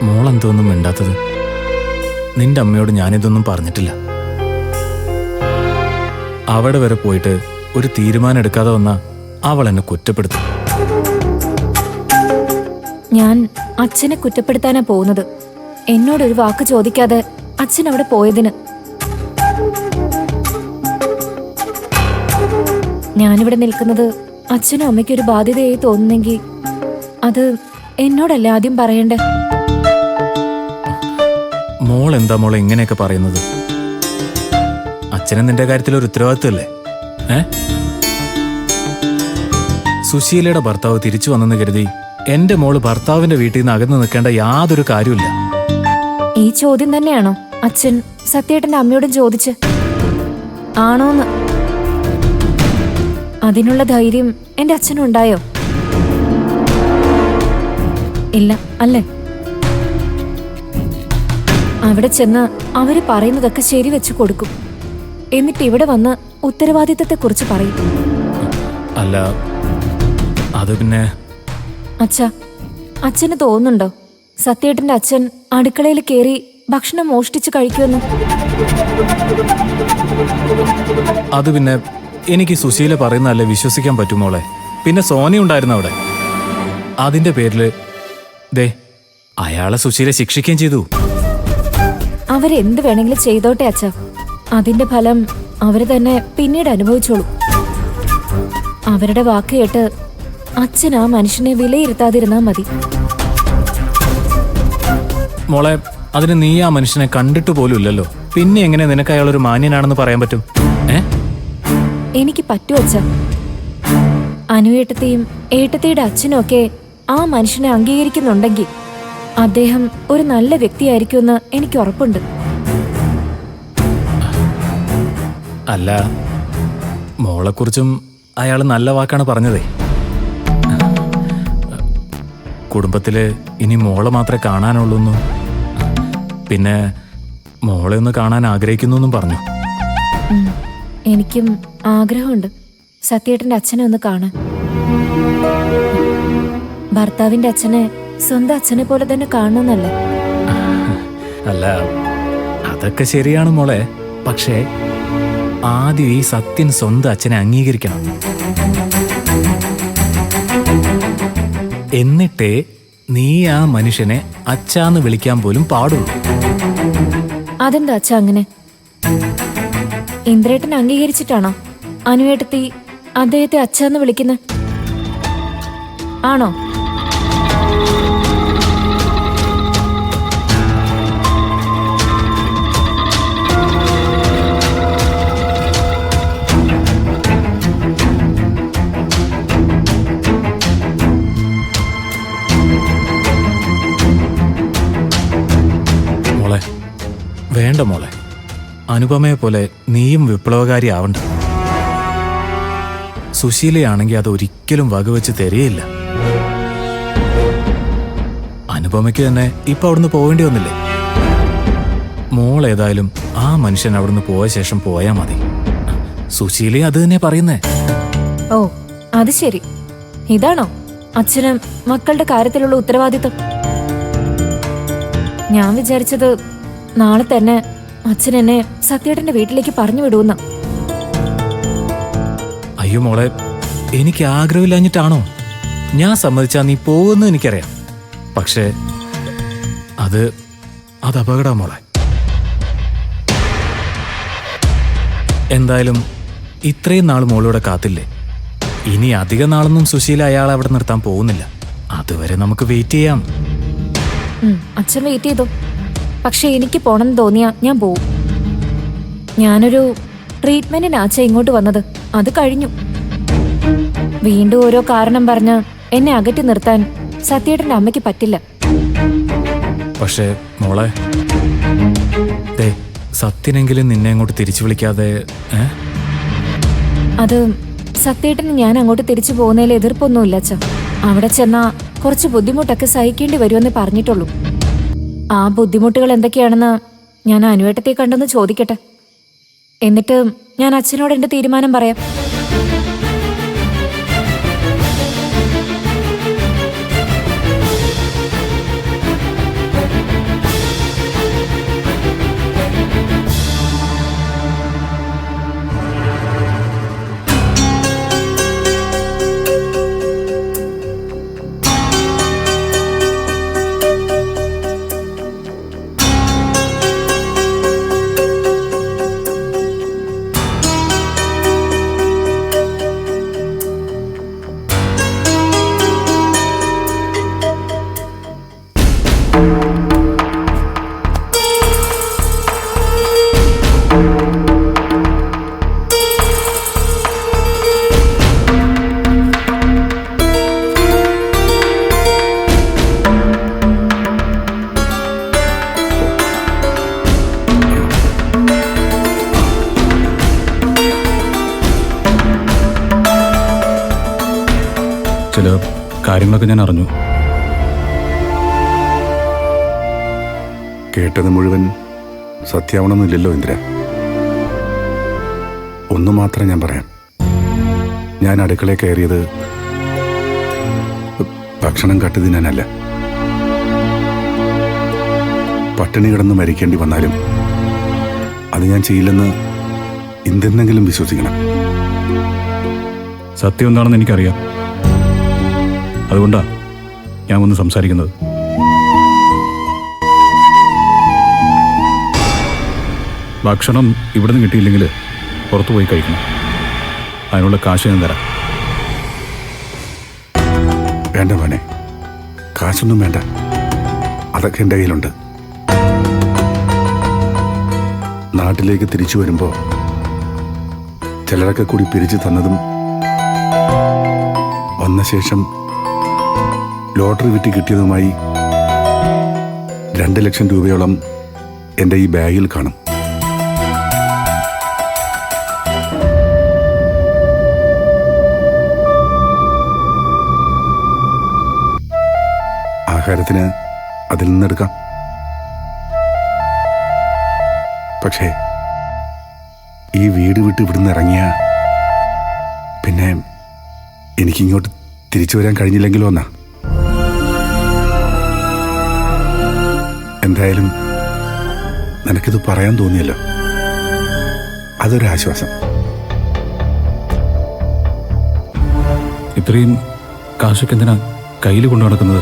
മോളെന്തോന്നും മിണ്ടാത്തത്? നിന്റെ അമ്മയോട് ഞാനിതൊന്നും പറഞ്ഞിട്ടില്ല. അവിടെ വരെ പോയിട്ട് ഒരു തീരുമാനം എടുക്കാതെ വന്ന അവൾ എന്നെ കുറ്റപ്പെടുത്തും. ഞാൻ അച്ഛനെ കുറ്റപ്പെടുത്താനാ പോകുന്നത്. എന്നോടൊരു വാക്ക് ചോദിക്കാതെ അച്ഛൻ അവിടെ പോയതിന്. ഞാനിവിടെ നിൽക്കുന്നത് അച്ഛനും അമ്മയ്ക്കൊരു ബാധ്യതയായി തോന്നുന്നെങ്കിൽ അത് എന്നോടല്ല ആദ്യം പറയണ്ടേ. മോൾ എന്താ മോളെ ഇങ്ങനെയൊക്കെ പറയുന്നത്? അച്ഛനും നിന്റെ കാര്യത്തിൽ ഒരു ഉത്തരവാദിത്വമല്ലേ? സുശീലയുടെ ഭർത്താവ് തിരിച്ചു വന്നെന്ന് കരുതി എന്റെ മോള് ഭർത്താവിന്റെ വീട്ടിൽ നിന്ന് അകന്നു നിൽക്കേണ്ട യാതൊരു കാര്യമില്ല. ഈ ചോദ്യം തന്നെയാണോ അച്ഛൻ സത്യേട്ടന്റെ അമ്മയോടും ചോദിച്ച്? ആണോന്ന്? അതിനുള്ള ധൈര്യം എന്റെ അച്ഛനുണ്ടായോ? ഇല്ല അല്ലേ? അവിടെ ചെന്ന് അവര് പറയുന്നതൊക്കെ ശരിവെച്ചു കൊടുക്കും. എന്നിട്ട് ഇവിടെ വന്ന് ഉത്തരവാദിത്തത്തെക്കുറിച്ച് പറയും. അല്ല, അത് പിന്നെ അച്ഛാ, അച്ഛന് തോന്നുന്നുണ്ടോ സത്യേട്ടന്റെ അച്ഛൻ അടുക്കളയിൽ കയറി ഭക്ഷണം മോഷ്ടിച്ച് കഴിക്കുമെന്ന്? അത് പിന്നെ എനിക്ക് സുശീല പറയുന്നതല്ലേ വിശ്വസിക്കാൻ പറ്റുമോളെ? പിന്നെ സോനി ഉണ്ടായിരുന്നു അവിടെ. അതിന്റെ പേരില് ദേ അയാളെ സുശീല ശിക്ഷിക്കുകയും ചെയ്തു. അവരെന്ത് വേണമെങ്കിലും ചെയ്തോട്ടെ അച്ഛാ. അതിന്റെ ഫലം അവര് തന്നെ പിന്നീട് അനുഭവിച്ചോളൂ. അവരുടെ വാക്ക് കേട്ട് അച്ഛൻ ആ മനുഷ്യനെ വിലയിരുത്താതിരുന്നാ മതി. മോളെ, അതിന് നീ ആ മനുഷ്യനെ കണ്ടിട്ട് പോലും ഇല്ലല്ലോ. പിന്നെ എങ്ങനെ നിനക്ക് അയാളൊരു മാന്യനാണെന്ന് പറയാൻ പറ്റും? എനിക്ക് പറ്റൂ അച്ഛാ. അനുവേട്ടത്തെയും ഏട്ടത്തിയുടെ അച്ഛനും ഒക്കെ ആ മനുഷ്യനെ അംഗീകരിക്കുന്നുണ്ടെങ്കിൽ അദ്ദേഹം ഒരു നല്ല വ്യക്തിയായിരിക്കുമെന്ന് എനിക്ക് ഉറപ്പുണ്ട്. അല്ല, മോളെക്കുറിച്ചും അയാൾ നല്ല വാക്കാണ് പറഞ്ഞതേ. കുടുംബത്തില് ഇനി മോളെ മാത്രമേ കാണാനുള്ളൂന്നും പിന്നെ മോളെ ഒന്ന് കാണാൻ ആഗ്രഹിക്കുന്നു പറഞ്ഞു. എനിക്കും ആഗ്രഹമുണ്ട് സത്യേട്ടന്റെ അച്ഛനെ ഒന്ന് കാണാൻ. ഭർത്താവിന്റെ അച്ഛനെ സ്വന്തം അച്ഛനെ പോലെ തന്നെ കാണണമെന്നല്ലേ? അല്ല, അതൊക്കെ ശരിയാണ് മോളെ. പക്ഷേ ആദ്യം ഈ സത്യൻ സ്വന്തം അച്ഛനെ അംഗീകരിക്കണം. എന്നിട്ടേ നീ ആ മനുഷ്യനെ അച്ഛാന്ന് വിളിക്കാൻ പോലും പാടുള്ളൂ. അതെന്താ അച്ഛാ അങ്ങനെ? ഇന്ദ്രേട്ടൻ അംഗീകരിച്ചിട്ടാണോ അനുവേട്ടത്തി അദ്ദേഹത്തെ അച്ഛാന്ന് വിളിക്കുന്നത്? ആണോ? വേണ്ട മോളെ, അനുപമയെ പോലെ നീയും വിപ്ലവകാരി ആവണ്ട. സുശീലയാണെങ്കിൽ അത് ഒരിക്കലും വകവെച്ച് തരികയില്ല. അനുപമയ്ക്ക് തന്നെ ഇപ്പൊ അവിടുന്ന് പോവേണ്ടി വന്നില്ലേ? മോൾ ഏതായാലും ആ മനുഷ്യൻ അവിടുന്ന് പോയ ശേഷം പോയാ മതി. സുശീലയും അത് തന്നെ പറയുന്നേ. ഓ, അത് ശരി. ഇതാണോ അച്ഛനും മക്കളുടെ കാര്യത്തിലുള്ള ഉത്തരവാദിത്വം? ഞാൻ വിചാരിച്ചത് നാളെ തന്നെ അച്ഛൻ എന്നെ സത്യേട്ടന്റെ വീട്ടിലേക്ക് പറഞ്ഞു വിടുന്ന. അയ്യോ മോളെ, എനിക്ക് ആഗ്രഹമില്ലാഞ്ഞിട്ടാണോ? ഞാൻ സമ്മതിച്ചാ നീ പോകുമെന്ന് എനിക്കറിയാം. പക്ഷേ അത് അപകടം മോളെ. എന്തായാലും ഇത്രയും നാൾ മോളൂടെ കാത്തില്ലേ? ഇനി അധിക നാളൊന്നും സുശീല അയാളെ അവിടെ നിർത്താൻ പോകുന്നില്ല. അതുവരെ നമുക്ക് വെയിറ്റ് ചെയ്യാം. അച്ഛൻ വെയിറ്റ് ചെയ്തോ. പക്ഷെ എനിക്ക് പോണെന്ന് തോന്നിയാ ഞാൻ പോവും. ഞാനൊരു ട്രീറ്റ്മെന്റിനാച്ച ഇങ്ങോട്ട് വന്നത്. അത് കഴിഞ്ഞു. വീണ്ടും ഓരോ കാരണം പറഞ്ഞ് എന്നെ അകറ്റി നിർത്താൻ സത്യേട്ടന്റെ അമ്മയ്ക്ക് പറ്റില്ല. പക്ഷേ മോളെ, സത്യനെങ്കിലും നിന്നെ അങ്ങോട്ട് തിരിച്ചു വിളിക്കാതെ? അത് സത്യേട്ടന് ഞാൻ അങ്ങോട്ട് തിരിച്ചു പോകുന്നതിൽ എതിർപ്പൊന്നുമില്ല അച്ഛ. അവിടെ ചെന്നാ കുറച്ച് ബുദ്ധിമുട്ടൊക്കെ സഹിക്കേണ്ടി വരുമെന്ന് പറഞ്ഞിട്ടുള്ളൂ. ആ ബുദ്ധിമുട്ടുകൾ എന്തൊക്കെയാണെന്ന് ഞാൻ അനുവേട്ടത്തെ കണ്ടെന്ന് ചോദിക്കട്ടെ. എന്നിട്ട് ഞാൻ അച്ഛനോട് എന്റെ തീരുമാനം പറയാം. ചില കാര്യങ്ങളൊക്കെ ഞാൻ അറിഞ്ഞു. കേട്ടത് മുഴുവൻ സത്യാവണമെന്നില്ലല്ലോ ഇന്ദ്ര. ഒന്നു മാത്രം ഞാൻ പറയാം. ഞാൻ അടുക്കളയിൽ കയറിയത് ഭക്ഷണം കട്ടുതിന്നാനല്ല. പട്ടിണി കിടന്ന് മരിക്കേണ്ടി വന്നാലും അത് ഞാൻ ചെയ്യില്ലെന്ന് എന്തെന്നെങ്കിലും വിശ്വസിക്കണം. സത്യം എന്താണെന്ന് എനിക്കറിയാം. അതുകൊണ്ടാ ഞാൻ വന്ന് സംസാരിക്കുന്നത്. ഭക്ഷണം ഇവിടുന്ന് കിട്ടിയില്ലെങ്കിൽ പുറത്തു പോയി കഴിക്കണം. അതിനുള്ള കാശ് ഞാൻ തരാം. വേണ്ട മോനെ, കാശൊന്നും വേണ്ട. അതൊക്കെ എൻ്റെ കയ്യിലുണ്ട്. നാട്ടിലേക്ക് തിരിച്ചു വരുമ്പോൾ ചിലരൊക്കെ കൂടി പിരിച്ചു തന്നതും വന്ന ശേഷം ലോട്ടറി വിറ്റ് കിട്ടിയതുമായി 2 ലക്ഷം രൂപയോളം എൻ്റെ ഈ ബാഗിൽ കാണും. ആഹാരത്തിന് അതിൽ നിന്നെടുക്കാം. പക്ഷേ ഈ വീട് വിട്ട് ഇവിടുന്ന് ഇറങ്ങിയ പിന്നെ എനിക്കിങ്ങോട്ട് തിരിച്ചു വരാൻ കഴിഞ്ഞില്ലെങ്കിലോ എന്നാ. എന്തായാലും നിനക്കിത് പറയാൻ തോന്നിയല്ലോ, അതൊരാശ്വാസം. ഇത്രയും കാശൊക്കെ എന്തിനാ കയ്യിൽ കൊണ്ടു നടക്കുന്നത്?